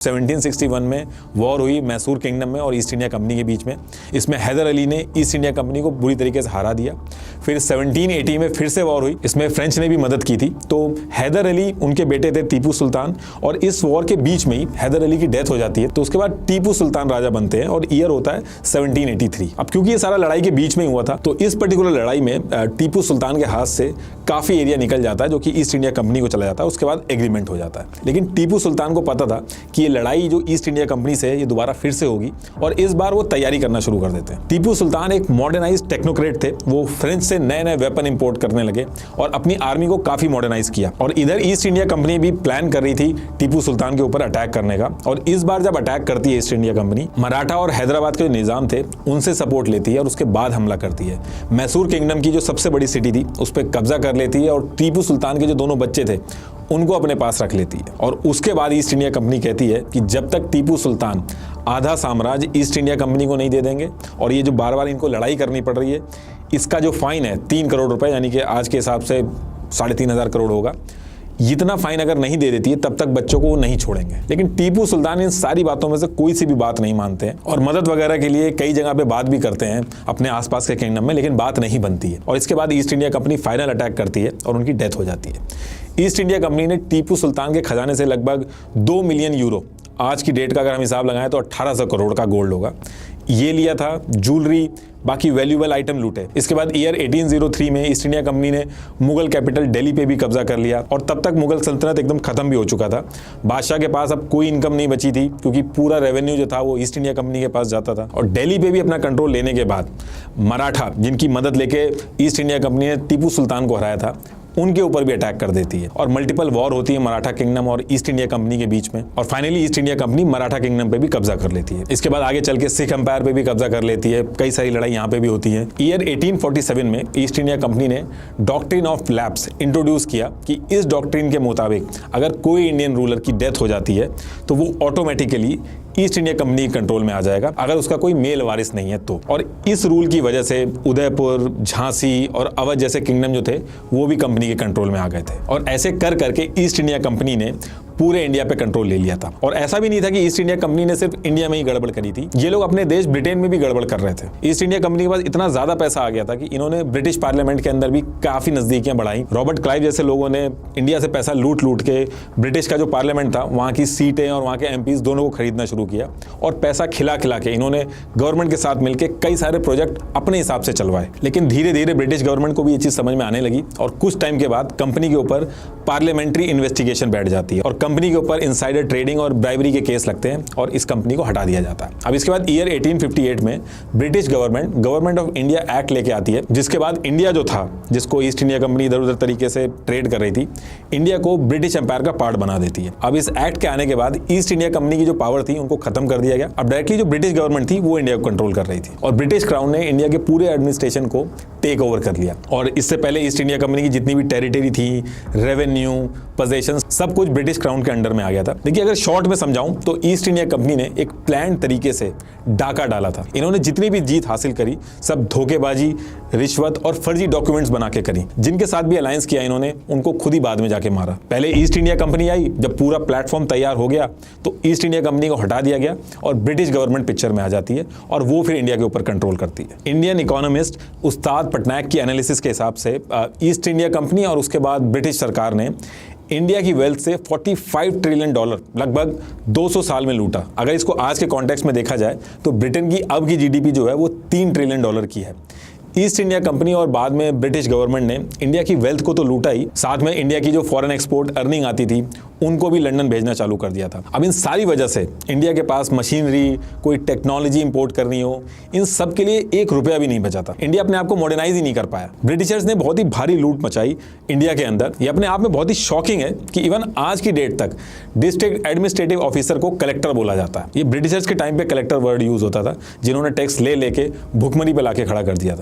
1761 में वॉर हुई मैसूर किंगडम में और ईस्ट इंडिया कंपनी के बीच में। इसमें हैदर अली ने ईस्ट इंडिया कंपनी को बुरी तरीके से हरा दिया। फिर 1780 में फिर से वॉर हुई, इसमें फ्रेंच ने भी मदद की थी। तो हैदर अली उनके बेटे थे टीपू सुल्तान, और इस वॉर के बीच में ही हैदर अली की डेथ हो जाती है। तो उसके बाद टीपू सुल्तान राजा बनते हैं और ईयर होता है 1783। अब क्योंकि ये सारा लड़ाई के बीच में ही हुआ था, तो इस पर्टिकुलर लड़ाई में टीपू सुल्तान के हाथ से काफी एरिया निकल जाता है जो कि ईस्ट इंडिया कंपनी को चला जाता है। उसके बाद एग्रीमेंट हो जाता है। लेकिन टीपू सुल्तान को पता था कि ये लड़ाई जो ईस्ट इंडिया कंपनी से है ये दोबारा फिर से होगी, और इस बार वो तैयारी करना शुरू कर देते हैं। टीपू सुल्तान एक मॉडर्नाइज्ड टेक्नोक्रेट थे। वो फ्रेंच से नए नए वेपन इंपोर्ट करने लगे और अपनी आर्मी को काफी मॉडर्नाइज किया। और इधर ईस्ट इंडिया कंपनी भी प्लान कर रही थी टीपू सुल्तान के ऊपर अटैक करने का। और इस बार जब अटैक करती है ईस्ट इंडिया कंपनी, मराठा और हैदराबाद के जो निजाम थे उनसे सपोर्ट लेती है और उसके बाद हमला करती है। मैसूर किंगडम की जो सबसे बड़ी सिटी थी उस पर कब्जा कर लेती है और टीपू सुल्तान के जो दोनों बच्चे थे उनको अपने पास रख लेती है। और उसके बाद ईस्ट इंडिया कंपनी कहती है कि जब तक टीपू सुल्तान आधा साम्राज्य ईस्ट इंडिया कंपनी को नहीं दे देंगे, और ये जो बार बार इनको लड़ाई करनी पड़ रही है, इसका जो फाइन है 3 करोड़ रुपए, यानी कि आज के हिसाब से 3,500 करोड़ होगा, इतना फाइन अगर नहीं दे देती है तब तक बच्चों को वो नहीं छोड़ेंगे। लेकिन टीपू सुल्तान इन सारी बातों में से कोई सी भी बात नहीं मानते हैं और मदद वगैरह के लिए कई जगह पे बात भी करते हैं अपने आसपास के किंगडम में, लेकिन बात नहीं बनती है। और इसके बाद east India company final attack करती है और उनकी डेथ हो जाती है। ईस्ट इंडिया कंपनी ने टीपू सुल्तान के खजाने से लगभग 2 मिलियन यूरो, आज की डेट का अगर हम हिसाब लगाएं तो 1800 करोड़ का गोल्ड होगा, ये लिया था। ज्वेलरी, बाकी वैल्यूएबल आइटम लूटे। इसके बाद ईयर 1803 में ईस्ट इंडिया कंपनी ने मुगल कैपिटल दिल्ली पे भी कब्जा कर लिया, और तब तक मुगल सल्तनत एकदम खत्म भी हो चुका था। बादशाह के पास अब कोई इनकम नहीं बची थी क्योंकि पूरा रेवेन्यू जो था वो ईस्ट इंडिया कंपनी के पास जाता था। और दिल्ली पे भी अपना कंट्रोल लेने के बाद मराठा, जिनकी मदद लेके ईस्ट इंडिया कंपनी ने टीपू सुल्तान को हराया था, उनके ऊपर भी अटैक कर देती है और मल्टीपल वॉर होती है मराठा किंगडम और ईस्ट इंडिया कंपनी के बीच में। और finally east India company Maratha kingdom पे भी कब्जा कर लेती है। इसके बाद आगे चल के सिख एम्पायर पे भी कब्जा कर लेती है। कई सारी लड़ाई यहाँ पे भी होती है। ईयर 1847 में ईस्ट इंडिया कंपनी ने डॉक्ट्रिन ऑफ लैप्स इंट्रोड्यूस किया कि इस डॉक्ट्रिन के मुताबिक अगर कोई इंडियन रूलर की डेथ हो जाती है तो वो ऑटोमेटिकली ईस्ट इंडिया कंपनी के कंट्रोल में आ जाएगा, अगर उसका कोई मेल वारिस नहीं है तो। और इस रूल की वजह से उदयपुर, झांसी और अवध जैसे किंगडम जो थे वो भी कंपनी के कंट्रोल में आ गए थे। और ऐसे कर करके ईस्ट इंडिया कंपनी ने पूरे इंडिया पे कंट्रोल ले लिया था। और ऐसा भी नहीं था कि ईस्ट इंडिया कंपनी ने सिर्फ इंडिया में ही गड़बड़ करी थी, ये लोग अपने देश ब्रिटेन में भी गड़बड़ कर रहे थे। ईस्ट इंडिया कंपनी के पास इतना ज्यादा पैसा आ गया था कि इन्होंने ब्रिटिश पार्लियामेंट के अंदर भी काफी नजदीकियां बढ़ाई। रॉबर्ट क्लाइव जैसे लोगों ने इंडिया से पैसा लूट लूट के ब्रिटिश का जो पार्लियामेंट था वहां की सीटें और वहां के एमपीज दोनों को खरीदना शुरू किया, और पैसा खिला खिला के इन्होंने गवर्नमेंट के साथ मिलकर कई सारे प्रोजेक्ट अपने हिसाब से चलवाए। लेकिन धीरे धीरे ब्रिटिश गवर्नमेंट को भी ये चीज समझ में आने लगी, और कुछ टाइम के बाद कंपनी के ऊपर पार्लियामेंट्री इन्वेस्टिगेशन बैठ जाती है और कंपनी के ऊपर इनसाइडर ट्रेडिंग और ब्राइबरी के केस लगते हैं और इस कंपनी को हटा दिया जाता है। अब इसके बाद ईयर 1858 में British government of India act लेके आती है, जिसके बाद इंडिया जो था, जिसको ईस्ट इंडिया कंपनी इधर उधर तरीके से ट्रेड कर रही थी, इंडिया को ब्रिटिश एम्पायर का पार्ट बना देती है। अब इस एक्ट के आने के बाद ईस्ट इंडिया कंपनी की जो पावर थी उनको खत्म कर दिया गया। अब डायरेक्टली जो ब्रिटिश गवर्नमेंट थी वो इंडिया को कंट्रोल कर रही थी, और ब्रिटिश क्राउन ने इंडिया के पूरे एडमिनिस्ट्रेशन को टेक ओवर कर लिया। और इससे पहले ईस्ट इंडिया कंपनी की जितनी भी टेरिटरी थी, रेवेन्यू, पोजीशन, सब कुछ ब्रिटिश क्राउन के अंडर में आ गया था। देखिए, अगर शॉर्ट में समझाऊं तो ईस्ट इंडिया कंपनी ने एक प्लान तरीके से डाका डाला था। इन्होंने जितनी भी जीत हासिल करी सब धोखेबाजी, रिश्वत और फर्जी डॉक्यूमेंट्स बना के करी। जिनके साथ भी अलायंस किया इन्होंने, उनको खुद ही बाद में जाके मारा। पहले ईस्ट इंडिया कंपनी आई, जब पूरा प्लेटफॉर्म तैयार हो गया तो ईस्ट इंडिया कंपनी को हटा दिया गया और ब्रिटिश गवर्नमेंट पिक्चर में आ जाती है, और वो फिर इंडिया के ऊपर कंट्रोल करती है। इंडियन इकोनॉमिस्ट उस्ताद पटनायक की एनालिसिस के हिसाब से ईस्ट इंडिया कंपनी और उसके बाद ब्रिटिश सरकार ने इंडिया की वेल्थ से $45 ट्रिलियन लगभग 200 साल में लूटा। अगर इसको आज के कॉन्टेक्स्ट में देखा जाए तो ब्रिटेन की अब की जीडीपी जो है वो $3 ट्रिलियन की है। ईस्ट इंडिया कंपनी और बाद में ब्रिटिश गवर्नमेंट ने इंडिया की वेल्थ को तो लूटा ही, साथ में इंडिया की जो फॉरेन एक्सपोर्ट अर्निंग आती थी उनको भी लंदन भेजना चालू कर दिया था। अब इन सारी वजह से इंडिया के पास मशीनरी, कोई टेक्नोलॉजी इंपोर्ट करनी हो, इन सब के लिए 1 रुपया भी नहीं बचा था। इंडिया अपने आप को मॉडर्नाइज ही नहीं कर पाया। ब्रिटिशर्स ने बहुत ही भारी लूट मचाई इंडिया के अंदर। ये अपने आप में बहुत ही शॉकिंग है कि इवन आज की डेट तक डिस्ट्रिक्ट एडमिनिस्ट्रेटिव ऑफिसर को कलेक्टर बोला जाता है। ये ब्रिटिशर्स के टाइम पे कलेक्टर वर्ड यूज होता था, जिन्होंने टैक्स ले लेके भुखमरी पे लाके खड़ा कर दिया था।